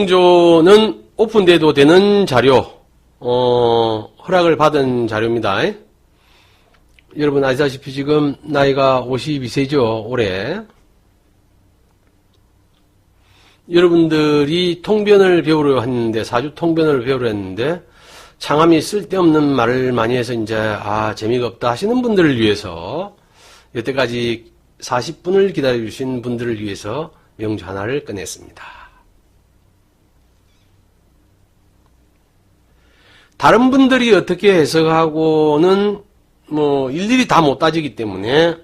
명조는 오픈돼도 되는 자료, 허락을 받은 자료입니다. 여러분 아시다시피 지금 나이가 52세죠, 올해. 여러분들이 통변을 배우려 했는데, 사주 통변을 배우려 했는데, 창암이 쓸데없는 말을 많이 해서 이제, 재미가 없다 하시는 분들을 위해서, 여태까지 40분을 기다려주신 분들을 위해서 명조 하나를 꺼냈습니다. 다른 분들이 어떻게 해석하고는 일일이 다 못 따지기 때문에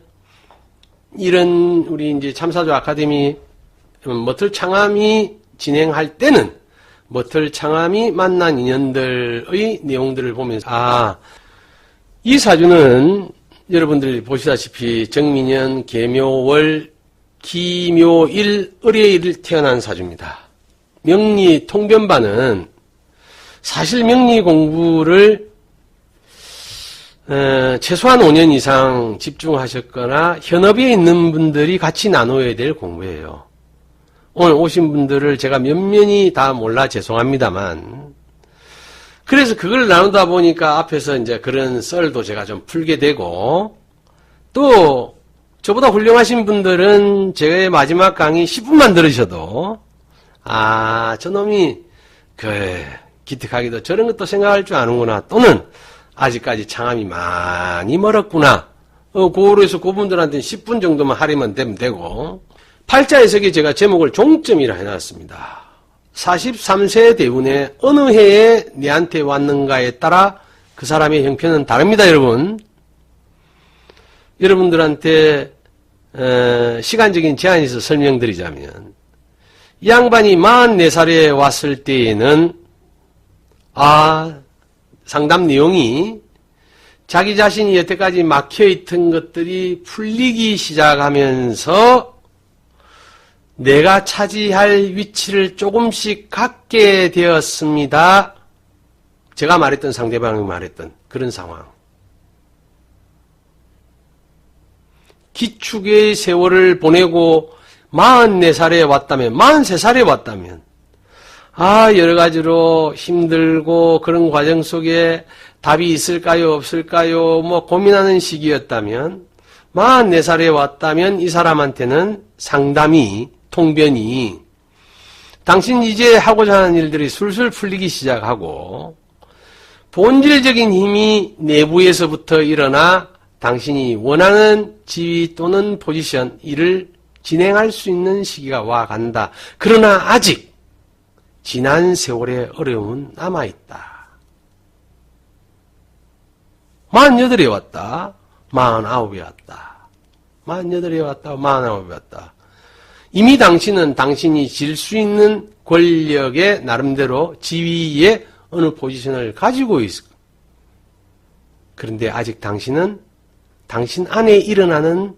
이런 우리 이제 참사주 아카데미 머틀 창암이 진행할 때는 머틀 창암이 만난 인연들의 내용들을 보면서 이 사주는 여러분들이 보시다시피 정민년, 계묘월, 기묘일, 을해일 태어난 사주입니다. 명리 통변반은 사실 명리 공부를 최소한 5년 이상 집중하셨거나 현업에 있는 분들이 같이 나눠야 될 공부예요. 오늘 오신 분들을 제가 면면이 다 몰라 죄송합니다만, 그래서 그걸 나누다 보니까 앞에서 이제 그런 썰도 제가 좀 풀게 되고, 또 저보다 훌륭하신 분들은 제 마지막 강의 10분만 들으셔도 저놈이 기특하기도 저런 것도 생각할 줄 아는구나, 또는 아직까지 창암이 많이 멀었구나, 그거로 해서 그분들한테는 10분 정도만 하려면 되면 되고, 팔자 해석에 제가 제목을 종점이라 해놨습니다. 43세 대운에 어느 해에 내한테 왔는가에 따라 그 사람의 형편은 다릅니다, 여러분. 여러분들한테 시간적인 제한이 있어서 설명드리자면, 이 양반이 44살에 왔을 때에는 상담 내용이 자기 자신이 여태까지 막혀있던 것들이 풀리기 시작하면서 내가 차지할 위치를 조금씩 갖게 되었습니다. 제가 말했던, 상대방이 말했던 그런 상황. 기축의 세월을 보내고 44살에 왔다면, 43살에 왔다면, 여러 가지로 힘들고 그런 과정 속에 답이 있을까요, 없을까요, 고민하는 시기였다면, 44살에 왔다면 이 사람한테는 상담이, 통변이, 당신 이제 하고자 하는 일들이 술술 풀리기 시작하고, 본질적인 힘이 내부에서부터 일어나 당신이 원하는 지위 또는 포지션, 일을 진행할 수 있는 시기가 와 간다. 그러나 아직 지난 세월의 어려움은 남아있다. 48에 왔다. 49에 왔다. 48에 왔다. 49에 왔다. 이미 당신은 당신이 질 수 있는 권력의 나름대로 지위의 어느 포지션을 가지고 있어. 그런데 아직 당신은 당신 안에 일어나는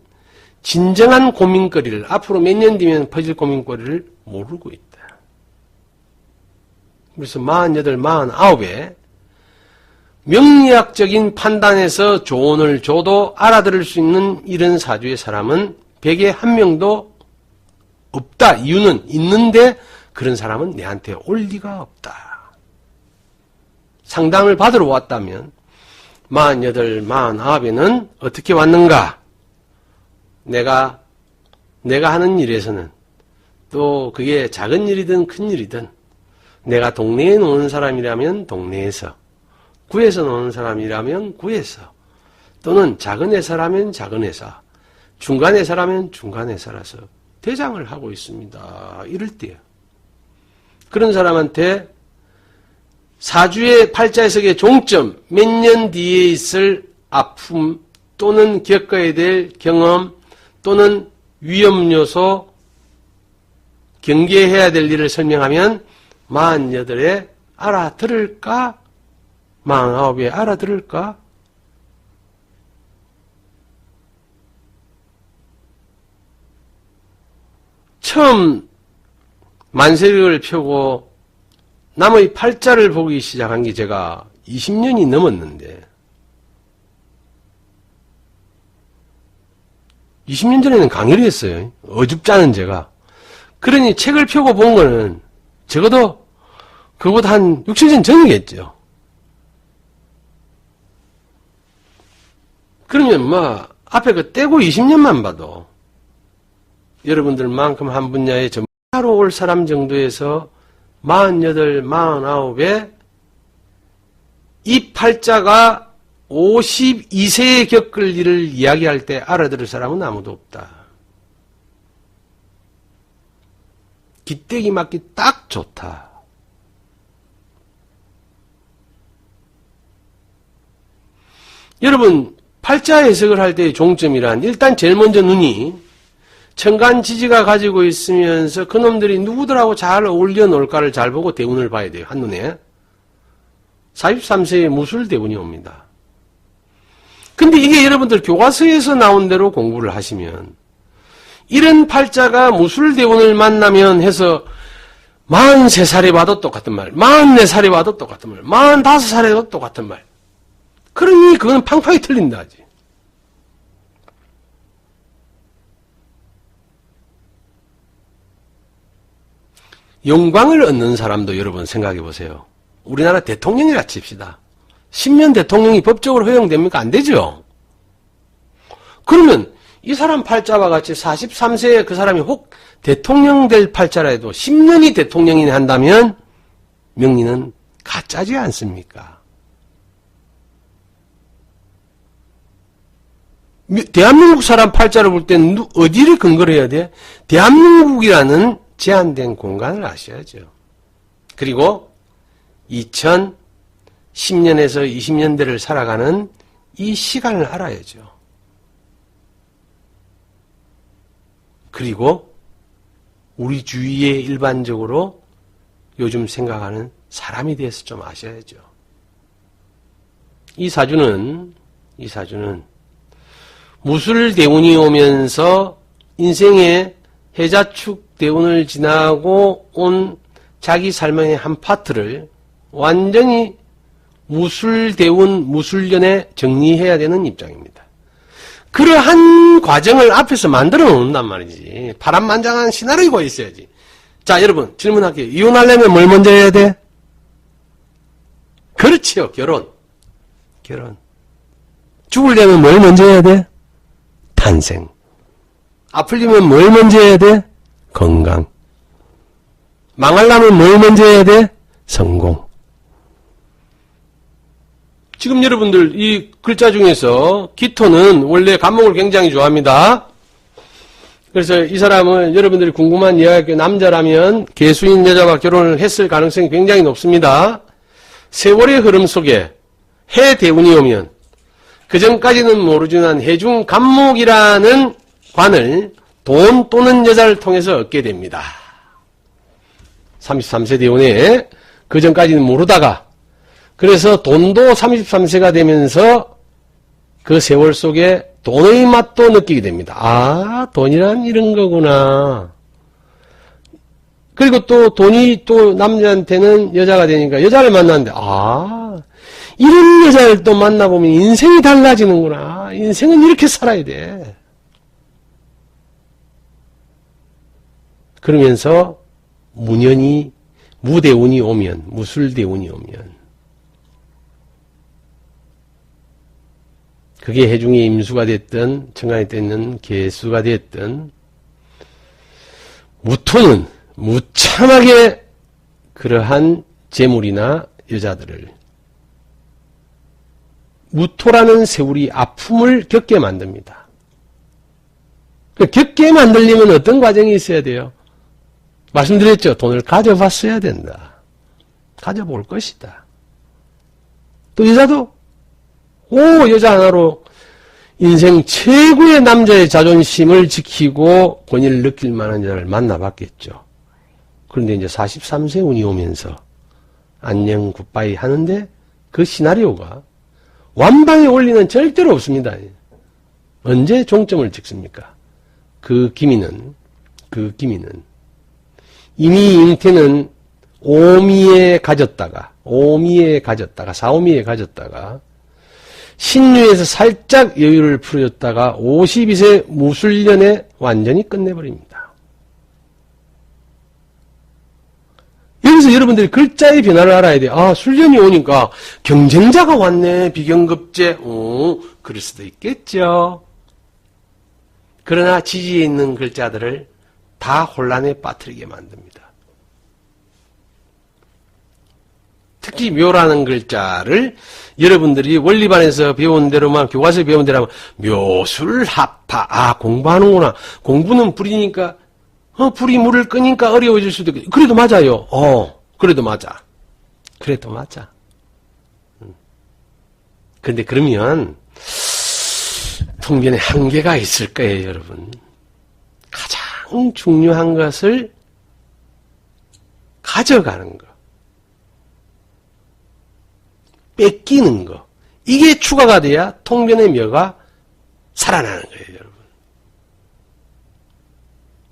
진정한 고민거리를, 앞으로 몇 년 뒤면 퍼질 고민거리를 모르고 있다. 그래서 48, 49에 명리학적인 판단에서 조언을 줘도 알아들을 수 있는 이런 사주의 사람은 100에 1명도 없다. 이유는 있는데 그런 사람은 내한테 올 리가 없다. 상담을 받으러 왔다면 48, 49에는 어떻게 왔는가? 내가 하는 일에서는, 또 그게 작은 일이든 큰 일이든, 내가 동네에 노는 사람이라면 동네에서, 구에서 노는 사람이라면 구에서, 또는 작은 회사라면 작은 회사, 중간 회사라면 중간 회사라서 대장을 하고 있습니다. 이럴 때요. 그런 사람한테 사주의 팔자해석의 종점, 몇 년 뒤에 있을 아픔 또는 겪어야 될 경험 또는 위험 요소, 경계해야 될 일을 설명하면 48에 알아들을까? 49에 알아들을까? 처음 만세력을 펴고 남의 팔자를 보기 시작한 게 제가 20년이 넘었는데, 20년 전에는 강의를 했어요. 어줍잖은 제가. 그러니 책을 펴고 본 거는 적어도 그보다 한 6, 7년 전이겠죠. 그러면 뭐 앞에 그 떼고 20년만 봐도 여러분들만큼 한 분야에 전문가로 올 사람 정도에서 48, 49에 이 팔자가 52세에 겪을 일을 이야기할 때 알아들을 사람은 아무도 없다. 기대기 맞기 딱 좋다. 여러분, 팔자 해석을 할 때의 종점이란 일단 제일 먼저 눈이 천간지지가 가지고 있으면서 그놈들이 누구들하고 잘 어울려 놀까를 잘 보고 대운을 봐야 돼요. 한눈에. 43세에 무술대운이 옵니다. 근데 이게 여러분들 교과서에서 나온 대로 공부를 하시면 이런 팔자가 무술대운을 만나면 해서 43살에 봐도 똑같은 말, 44살에 봐도 똑같은 말, 45살에 봐도 똑같은 말. 그러니 그건 팡팡이 틀린다 하지. 영광을 얻는 사람도 여러분 생각해 보세요. 우리나라 대통령이라 칩시다. 10년 대통령이 법적으로 허용됩니까? 안 되죠. 그러면 이 사람 팔자와 같이 43세에 그 사람이 혹 대통령 될 팔자라 해도 10년이 대통령이 한다면 명리는 가짜지 않습니까? 대한민국 사람 팔자를 볼 때는 어디를 근거로 해야 돼? 대한민국이라는 제한된 공간을 아셔야죠. 그리고 2010년에서 20년대를 살아가는 이 시간을 알아야죠. 그리고 우리 주위에 일반적으로 요즘 생각하는 사람에 대해서 좀 아셔야죠. 이 사주는 무술대운이 오면서 인생의 해자축 대운을 지나고 온 자기 삶의 한 파트를 완전히 무술대운, 무술년에 정리해야 되는 입장입니다. 그러한 과정을 앞에서 만들어 놓는단 말이지. 파란만장한 시나리오가 있어야지. 자, 여러분 질문할게요. 이혼하려면 뭘 먼저 해야 돼? 그렇지요. 결혼. 죽으려면 뭘 먼저 해야 돼? 탄생. 아플려면 뭘 먼저 해야 돼? 건강. 망하려면 뭘 먼저 해야 돼? 성공. 지금 여러분들 이 글자 중에서 기토는 원래 간목을 굉장히 좋아합니다. 그래서 이 사람은 여러분들이 궁금한 이야기, 남자라면 개수인 여자와 결혼을 했을 가능성이 굉장히 높습니다. 세월의 흐름 속에 해 대운이 오면 그 전까지는 모르지만 해중 간목이라는 관을 돈 또는 여자를 통해서 얻게 됩니다. 33세 대운에 그 전까지는 모르다가 그래서 돈도 33세가 되면서 그 세월 속에 돈의 맛도 느끼게 됩니다. 아, 돈이란 이런 거구나. 그리고 또 돈이 또 남자한테는 여자가 되니까 여자를 만났는데 아, 이런 여자를 또 만나보면 인생이 달라지는구나. 인생은 이렇게 살아야 돼. 그러면서 무년이, 무대운이 오면, 무술대운이 오면 그게 해중의 임수가 됐든 천간에 떼는 개수가 됐든 무토는 무참하게 그러한 재물이나 여자들을 무토라는 세월이 아픔을 겪게 만듭니다. 겪게 만들려면 어떤 과정이 있어야 돼요? 말씀드렸죠. 돈을 가져봤어야 된다. 가져볼 것이다. 또 여자도 여자 하나로 인생 최고의 남자의 자존심을 지키고 권위를 느낄 만한 여자를 만나봤겠죠. 그런데 이제 43세 운이 오면서 안녕 굿바이 하는데 그 시나리오가 완방에 올리는 절대로 없습니다. 언제 종점을 찍습니까? 그 기미는 이미 잉태는 오미에 가졌다가 사오미에 가졌다가 신유에서 살짝 여유를 풀어줬다가 52세 무술년에 완전히 끝내버립니다. 여기서 여러분들이 글자의 변화를 알아야 돼요. 아, 술련이 오니까 경쟁자가 왔네. 비경급제. 그럴 수도 있겠죠. 그러나 지지에 있는 글자들을 다 혼란에 빠뜨리게 만듭니다. 특히 묘라는 글자를 여러분들이 원리반에서 배운 대로만, 교과서에 배운 대로만 묘술합파. 공부하는구나. 공부는 불이니까 불이 물을 끄니까 어려워질 수도 있고. 그래도 맞아요. 그래도 맞아. 그래도 맞아. 근데 그러면 통변에 한계가 있을 거예요, 여러분. 가장 중요한 것을 가져가는 거. 뺏기는 거. 이게 추가가 돼야 통변의 묘가 살아나는 거예요, 여러분.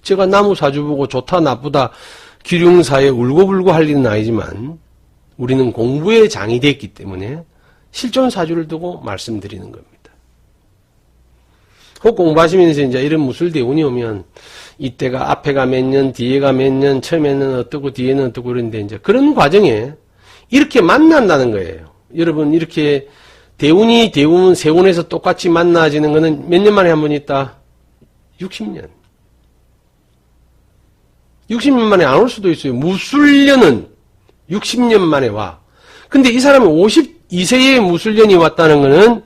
제가 나무 사주 보고 좋다 나쁘다 기륭사에 울고불고 할 일은 아니지만 우리는 공부의 장이 됐기 때문에 실존 사주를 두고 말씀드리는 겁니다. 혹 공부하시면서 이제 이런 무술대운이 오면 이때가 앞에가 몇 년, 뒤에가 몇 년, 처음에는 어떻고 뒤에는 어떻고 그런데 이제 그런 과정에 이렇게 만난다는 거예요. 여러분 이렇게 대운, 세운에서 똑같이 만나지는 거는 몇 년 만에 한 번 있다? 60년. 60년 만에 안 올 수도 있어요. 무술년은 60년 만에 와. 근데 이 사람은 52세에 무술년이 왔다는 거는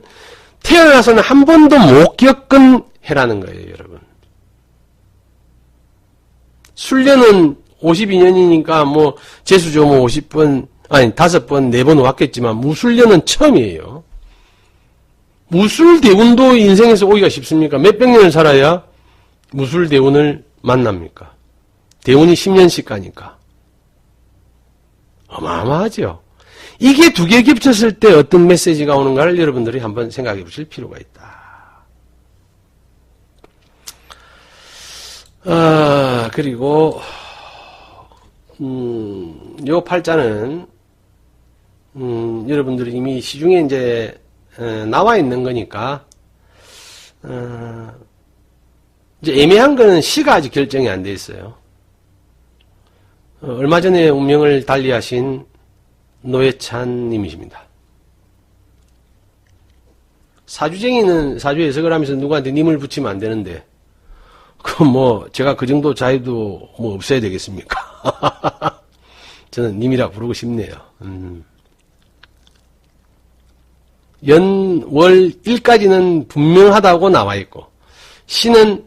태어나서는 한 번도 못 겪은 해라는 거예요, 여러분. 술년은 52년이니까 뭐 재수조 뭐 50번, 아니 5번, 4번 왔겠지만 무술년은 처음이에요. 무술대운도 인생에서 오기가 쉽습니까? 몇백 년을 살아야 무술대운을 만납니까? 대운이 10년씩 가니까. 어마어마하죠. 이게 두 개 겹쳤을 때 어떤 메시지가 오는가를 여러분들이 한번 생각해 보실 필요가 있다. 그리고 요 팔자는 여러분들이 이미 시중에 이제 나와 있는 거니까 이제 애매한 거는 시가 아직 결정이 안 돼 있어요. 얼마 전에 운명을 달리하신 노회찬 님이십니다. 사주쟁이는 사주에 해석을 하면서 누구한테 님을 붙이면 안 되는데, 제가 그 정도 자유도 없어야 되겠습니까? 저는 님이라 부르고 싶네요. 연, 월, 일까지는 분명하다고 나와 있고, 시는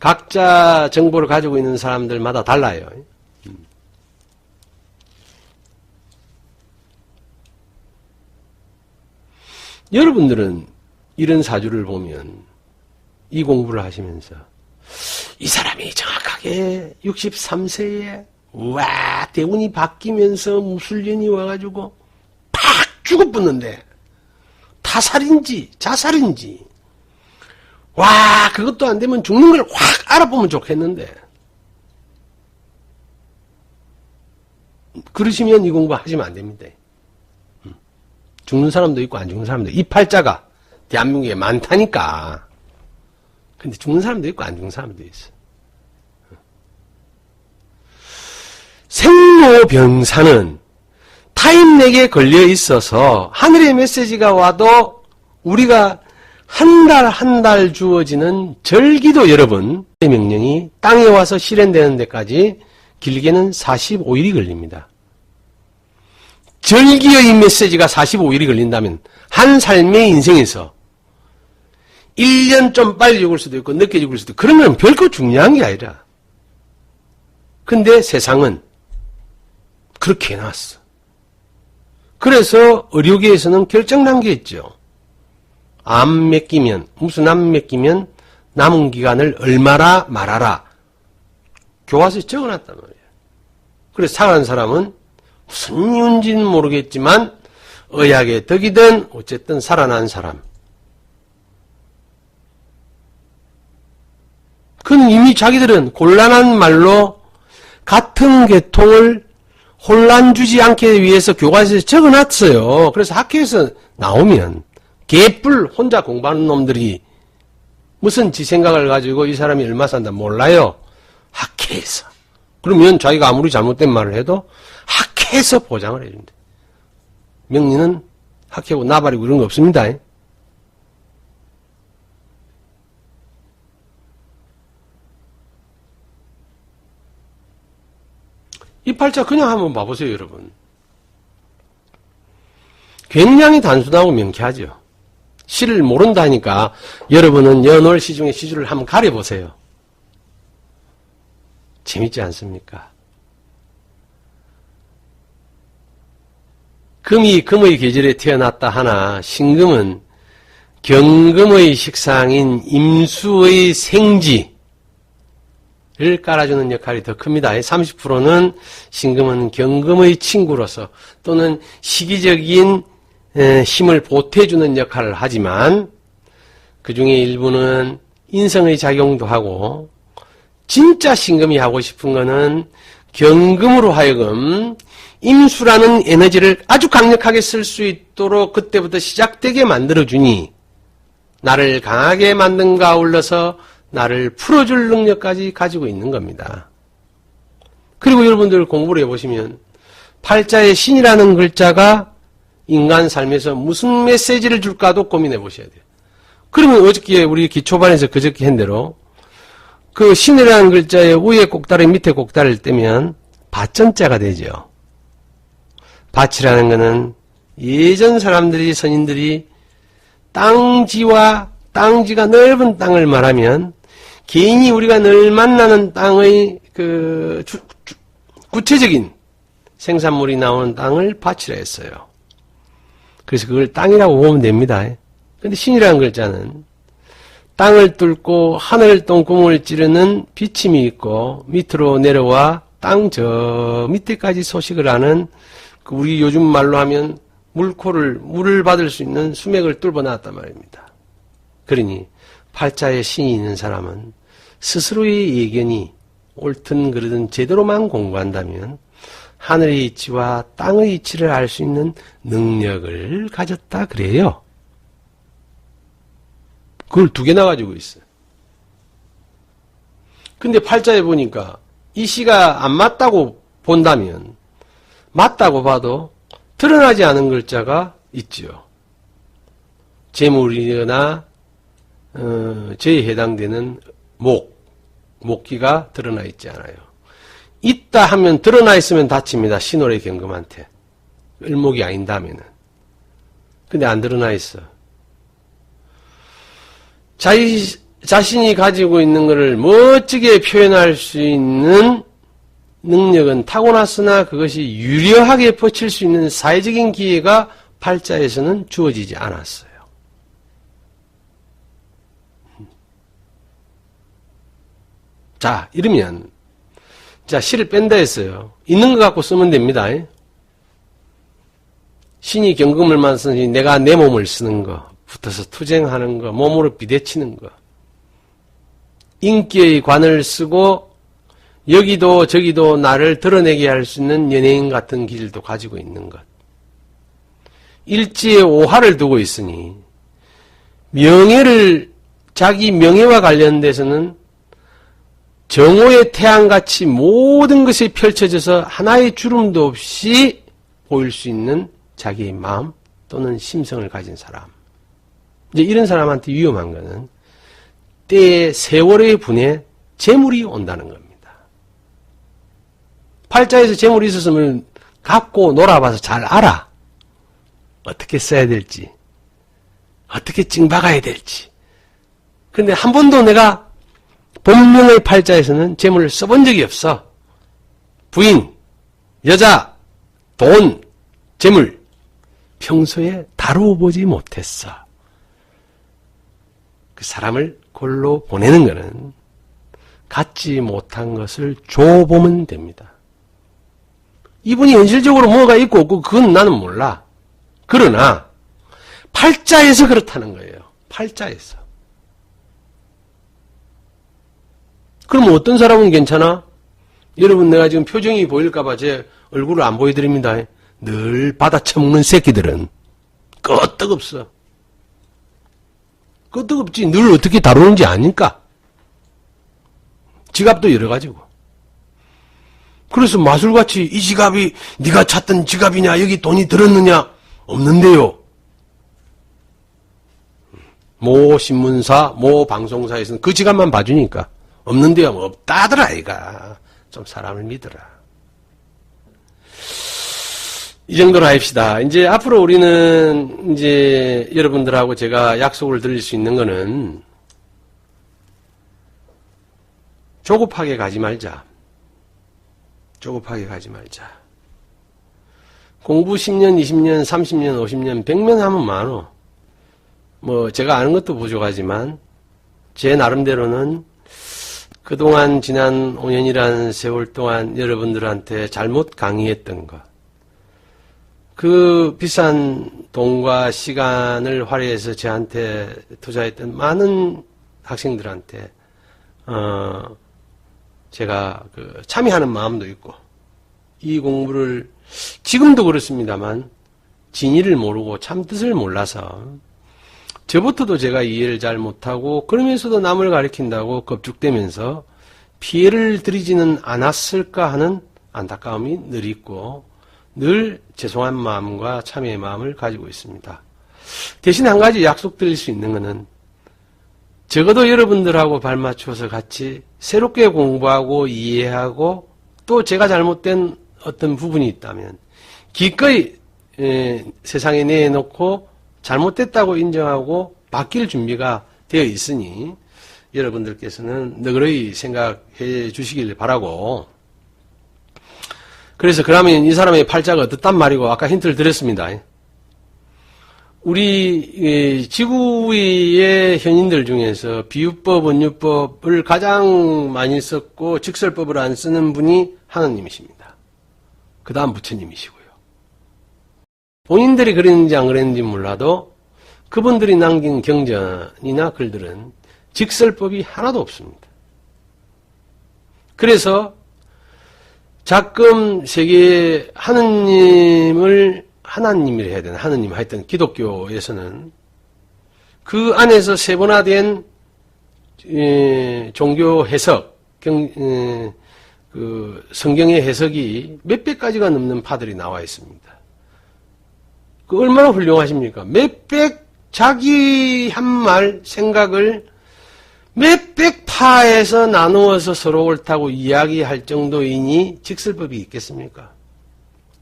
각자 정보를 가지고 있는 사람들마다 달라요. 여러분들은 이런 사주를 보면 이 공부를 하시면서 이 사람이 정확하게 63세에 와 대운이 바뀌면서 무술년이 와가지고 팍 죽어붙는데 타살인지 자살인지 와 그것도 안 되면 죽는 걸 확 알아보면 좋겠는데 그러시면 이 공부 하시면 안 됩니다. 죽는 사람도 있고 안 죽는 사람도 있고 이 팔자가 대한민국에 많다니까. 근데 죽는 사람도 있고 안 죽는 사람도 있어. 생로병사는 타임렉에 걸려 있어서 하늘의 메시지가 와도 우리가 한 달 한 달 주어지는 절기도 여러분 명령이 땅에 와서 실현되는 데까지 길게는 45일이 걸립니다. 절기의 메시지가 45일이 걸린다면 한 삶의 인생에서 1년 좀 빨리 죽을 수도 있고 늦게 죽을 수도 있고 그런 건 별거 중요한 게 아니라 근데 세상은 그렇게 해놨어. 그래서 의료계에서는 결정난 게 있죠. 암 맡기면 무슨 암 맡기면 남은 기간을 얼마나 말하라. 교과서에 적어놨단 말이에요. 그래서 상한 사람은 무슨 이유인지는 모르겠지만 의학의 덕이든 어쨌든 살아난 사람. 그건 이미 자기들은 곤란한 말로 같은 계통을 혼란 주지 않게 위해서 교과서에 적어놨어요. 그래서 학교에서 나오면 개뿔 혼자 공부하는 놈들이 무슨 지 생각을 가지고 이 사람이 얼마 산다 몰라요. 학회에서 그러면 자기가 아무리 잘못된 말을 해도 학회에서 보장을 해준대. 명리는 학회고 나발이고 이런 거 없습니다. 이 팔자 그냥 한번 봐보세요, 여러분. 굉장히 단순하고 명쾌하죠. 시를 모른다니까 여러분은 연월 시중에 시주를 한번 가려보세요. 재밌지 않습니까? 금이 금의 계절에 태어났다 하나 신금은 경금의 식상인 임수의 생지를 깔아주는 역할이 더 큽니다. 30%는 신금은 경금의 친구로서 또는 시기적인 힘을 보태주는 역할을 하지만 그 중에 일부는 인성의 작용도 하고 진짜 신금이 하고 싶은 거는 경금으로 하여금 임수라는 에너지를 아주 강력하게 쓸 수 있도록 그때부터 시작되게 만들어주니 나를 강하게 만든가 아울러서 나를 풀어줄 능력까지 가지고 있는 겁니다. 그리고 여러분들 공부를 해보시면 팔자의 신이라는 글자가 인간 삶에서 무슨 메시지를 줄까도 고민해 보셔야 돼요. 그러면 어저께 우리 기초반에서 그저께 한 대로 그 신이라는 글자의 위에 꼭다리 밑에 꼭다리를 떼면 밭전자가 되죠. 밭이라는 것은 예전 사람들이 선인들이 땅지가 넓은 땅을 말하면 개인이 우리가 늘 만나는 땅의 그 구체적인 생산물이 나오는 땅을 밭이라 했어요. 그래서 그걸 땅이라고 보면 됩니다. 근데 신이라는 글자는 땅을 뚫고 하늘 똥구멍을 찌르는 비침이 있고 밑으로 내려와 땅 저 밑에까지 소식을 하는 그 우리 요즘 말로 하면 물을 받을 수 있는 수맥을 뚫어 놨단 말입니다. 그러니 팔자에 신이 있는 사람은 스스로의 예견이 옳든 그르든 제대로만 공부한다면 하늘의 이치와 땅의 이치를 알 수 있는 능력을 가졌다 그래요. 그걸 두 개나 가지고 있어요. 근데 팔자에 보니까 이 시가 안 맞다고 본다면 맞다고 봐도 드러나지 않은 글자가 있죠. 재물이나 재에 해당되는 목기가 드러나 있지 않아요. 있다 하면 드러나 있으면 다칩니다. 신월의 경금한테. 을목이 아닌다면은. 근데 안 드러나 있어. 자신이 가지고 있는 것을 멋지게 표현할 수 있는 능력은 타고났으나 그것이 유려하게 뻗칠 수 있는 사회적인 기회가 팔자에서는 주어지지 않았어요. 자, 이러면 자, 시를 뺀다 했어요. 있는 거 갖고 쓰면 됩니다. 신이 경금을만 쓰니 내가 내 몸을 쓰는 거, 붙어서 투쟁하는 거, 몸으로 비대치는 거. 인기의 관을 쓰고 여기도 저기도 나를 드러내게 할 수 있는 연예인 같은 기질도 가지고 있는 것. 일지에 오화를 두고 있으니 자기 명예와 관련돼서는 정오의 태양같이 모든 것이 펼쳐져서 하나의 주름도 없이 보일 수 있는 자기의 마음 또는 심성을 가진 사람. 이제 이런 사람한테 위험한 것은 때의 세월의 분에 재물이 온다는 겁니다. 팔자에서 재물이 있었으면 갖고 놀아봐서 잘 알아. 어떻게 써야 될지, 어떻게 찡박아야 될지. 근데 한 번도 내가 본명의 팔자에서는 재물을 써본 적이 없어. 부인, 여자, 돈, 재물 평소에 다루어보지 못했어. 그 사람을 골로 보내는 것은 갖지 못한 것을 줘보면 됩니다. 이분이 현실적으로 뭐가 있고 없고 그건 나는 몰라. 그러나 팔자에서 그렇다는 거예요. 팔자에서. 그럼 어떤 사람은 괜찮아? 여러분 내가 지금 표정이 보일까봐 제 얼굴을 안 보여드립니다. 늘 받아쳐먹는 새끼들은 끄떡없어. 끄떡없지. 늘 어떻게 다루는지 아니까. 지갑도 여러 가지고. 그래서 마술같이 이 지갑이 네가 찾던 지갑이냐, 여기 돈이 들었느냐? 없는데요. 모 신문사, 모 방송사에서는 그 지갑만 봐주니까 없는데요. 뭐 없다더라 이가. 좀 사람을 믿어라. 이 정도로 합시다. 이제 앞으로 우리는 이제 여러분들하고 제가 약속을 드릴 수 있는 거는 조급하게 가지 말자. 조급하게 가지 말자. 공부 10년, 20년, 30년, 50년, 100년 하면 많어. 뭐 제가 아는 것도 부족하지만 제 나름대로는 그동안 지난 5년이라는 세월 동안 여러분들한테 잘못 강의했던 것, 그 비싼 돈과 시간을 할애해서 저한테 투자했던 많은 학생들한테 제가 참여하는 마음도 있고, 이 공부를 지금도 그렇습니다만 진의를 모르고 참 뜻을 몰라서 저부터도 제가 이해를 잘 못하고 그러면서도 남을 가리킨다고 겁죽대면서 피해를 드리지는 않았을까 하는 안타까움이 늘 있고 늘 죄송한 마음과 참회의 마음을 가지고 있습니다. 대신 한 가지 약속드릴 수 있는 것은 적어도 여러분들하고 발맞춰서 같이 새롭게 공부하고 이해하고 또 제가 잘못된 어떤 부분이 있다면 기꺼이 세상에 내놓고 잘못됐다고 인정하고 바뀔 준비가 되어 있으니 여러분들께서는 너그러이 생각해 주시길 바라고, 그래서 그러면 이 사람의 팔자가 어떻단 말이고 아까 힌트를 드렸습니다. 우리 지구의 현인들 중에서 비유법, 원유법을 가장 많이 썼고 직설법을 안 쓰는 분이 하느님이십니다. 그 다음 부처님이시고요. 본인들이 그랬는지 안 그랬는지 몰라도 그분들이 남긴 경전이나 글들은 직설법이 하나도 없습니다. 그래서 자금 세계에 하느님을 하나님이라 해야 되나, 하느님 하여튼 기독교에서는 그 안에서 세분화된 종교 해석, 성경의 해석이 몇백 가지가 넘는 파들이 나와 있습니다. 그 얼마나 훌륭하십니까? 몇백 자기 한 말 생각을 몇백 파에서 나누어서 서로 옳다고 이야기할 정도이니 직설법이 있겠습니까?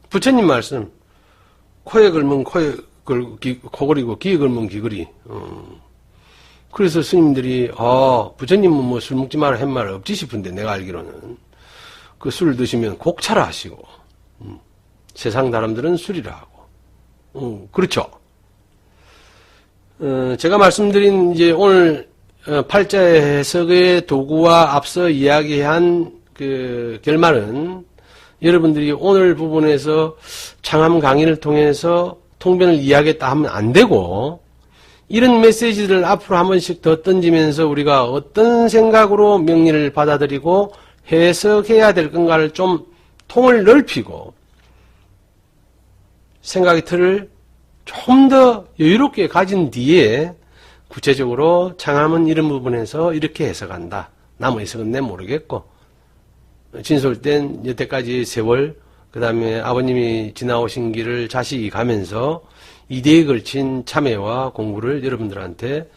부처님 말씀, 코에 걸면 코걸이고 귀에 걸면 귀걸이. 그래서 스님들이 부처님은 뭐 술 먹지 마라 한 말 없지 싶은데 내가 알기로는 그 술 드시면 곡차라 하시고 세상 사람들은 술이라 하고. 그렇죠. 제가 말씀드린 이제 오늘 팔자의 해석의 도구와 앞서 이야기한 그 결말은 여러분들이 오늘 부분에서 창암 강의를 통해서 통변을 이야기했다 하면 안 되고, 이런 메시지를 앞으로 한 번씩 더 던지면서 우리가 어떤 생각으로 명리를 받아들이고 해석해야 될 건가를 좀 통을 넓히고 생각의 틀을 좀 더 여유롭게 가진 뒤에 구체적으로 창암은 이런 부분에서 이렇게 해석한다. 나무 해석은 내 모르겠고, 진솔된 여태까지의 세월, 그 다음에 아버님이 지나오신 길을 자식이 가면서 이대에 걸친 참회와 공부를 여러분들한테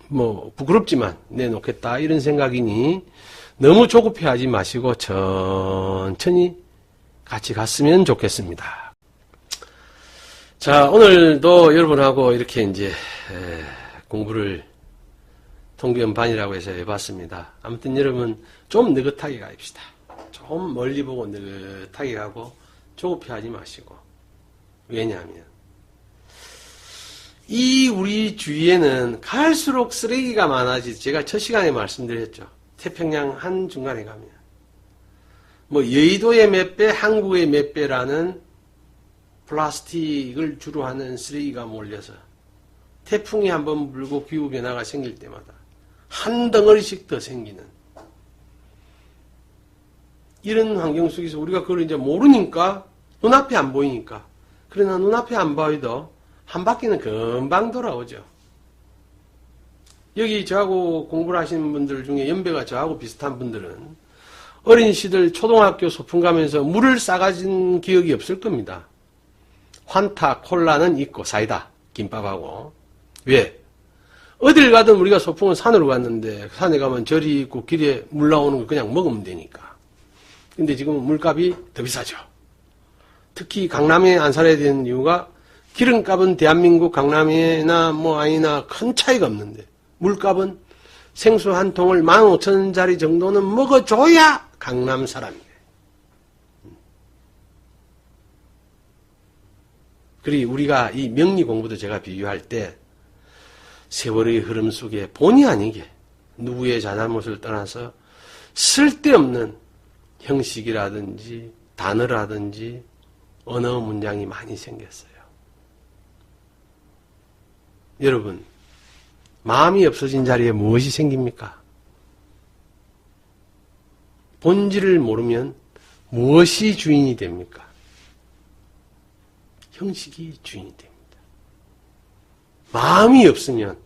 뭐 부끄럽지만 내놓겠다 이런 생각이니 너무 조급해하지 마시고 천천히 같이 갔으면 좋겠습니다. 자, 오늘도 여러분하고 이렇게 이제 공부를 통변반이라고 해서 해봤습니다. 아무튼 여러분 좀 느긋하게 가입시다. 좀 멀리 보고 느긋하게 가고 조급해하지 마시고. 왜냐하면 이 우리 주위에는 갈수록 쓰레기가 많아지. 제가 첫 시간에 말씀드렸죠. 태평양 한중간에 가면 뭐 여의도의 몇 배, 한국의 몇 배라는 플라스틱을 주로 하는 쓰레기가 몰려서 태풍이 한번 불고 기후변화가 생길 때마다 한 덩어리씩 더 생기는 이런 환경 속에서 우리가 그걸 이제 모르니까 눈앞에 안 보이니까, 그러나 눈앞에 안 보여도 한 바퀴는 금방 돌아오죠. 여기 저하고 공부를 하시는 분들 중에 연배가 저하고 비슷한 분들은 어린 시절 초등학교 소풍 가면서 물을 싸가진 기억이 없을 겁니다. 환타, 콜라는 있고 사이다, 김밥하고. 왜? 어딜 가든 우리가 소풍은 산으로 갔는데 산에 가면 절이 있고 길에 물 나오는 거 그냥 먹으면 되니까. 근데 지금은 물값이 더 비싸죠. 특히 강남에 안 살아야 되는 이유가 기름값은 대한민국 강남이나 뭐 아니나 큰 차이가 없는데 물값은 생수 한 통을 15,000원짜리 정도는 먹어줘야 강남 사람이에요. 그리고 우리가 이 명리 공부도 제가 비유할 때 세월의 흐름 속에 본의 아니게 누구의 잘잘못을 떠나서 쓸데없는 형식이라든지 단어라든지 언어 문장이 많이 생겼어요. 여러분, 마음이 없어진 자리에 무엇이 생깁니까? 본질을 모르면 무엇이 주인이 됩니까? 형식이 주인이 됩니다. 마음이 없으면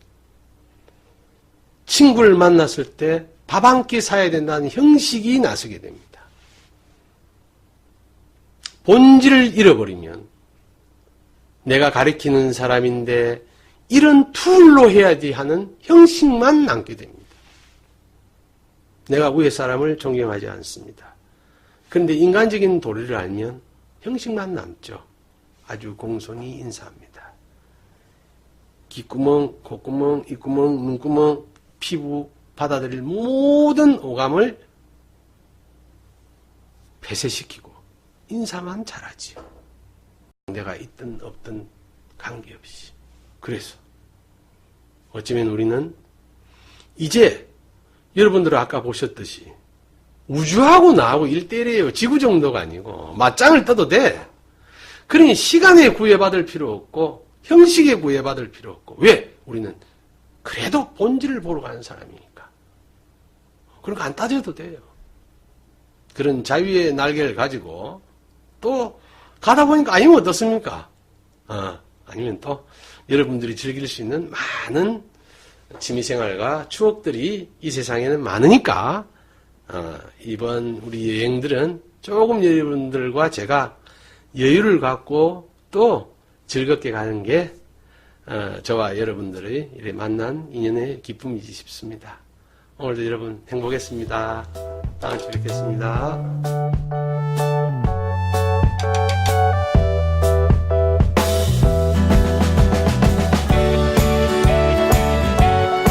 친구를 만났을 때 밥 한 끼 사야 된다는 형식이 나서게 됩니다. 본질을 잃어버리면 내가 가리키는 사람인데 이런 툴로 해야지 하는 형식만 남게 됩니다. 내가 위에 사람을 존경하지 않습니다. 그런데 인간적인 도리를 알면 형식만 남죠. 아주 공손히 인사합니다. 귓구멍, 콧구멍, 입구멍, 눈구멍, 피부 받아들일 모든 오감을 폐쇄시키고 인사만 잘하지요. 내가 있든 없든 관계없이. 그래서 어쩌면 우리는 이제 여러분들은 아까 보셨듯이 우주하고 나하고 1대1이에요. 지구 정도가 아니고 맞짱을 떠도 돼. 그러니 시간에 구애받을 필요 없고 형식에 구애받을 필요 없고. 왜? 우리는 그래도 본질을 보러 가는 사람이니까. 그런 거 안 따져도 돼요. 그런 자유의 날개를 가지고 또 가다 보니까 아니면 어떻습니까? 아니면 또 여러분들이 즐길 수 있는 많은 취미생활과 추억들이 이 세상에는 많으니까 이번 우리 여행들은 조금 여러분들과 제가 여유를 갖고 또 즐겁게 가는 게 저와 여러분들의 이렇게 만난 인연의 기쁨이지 싶습니다. 오늘도 여러분 행복했습니다. 다음 주에 뵙겠습니다.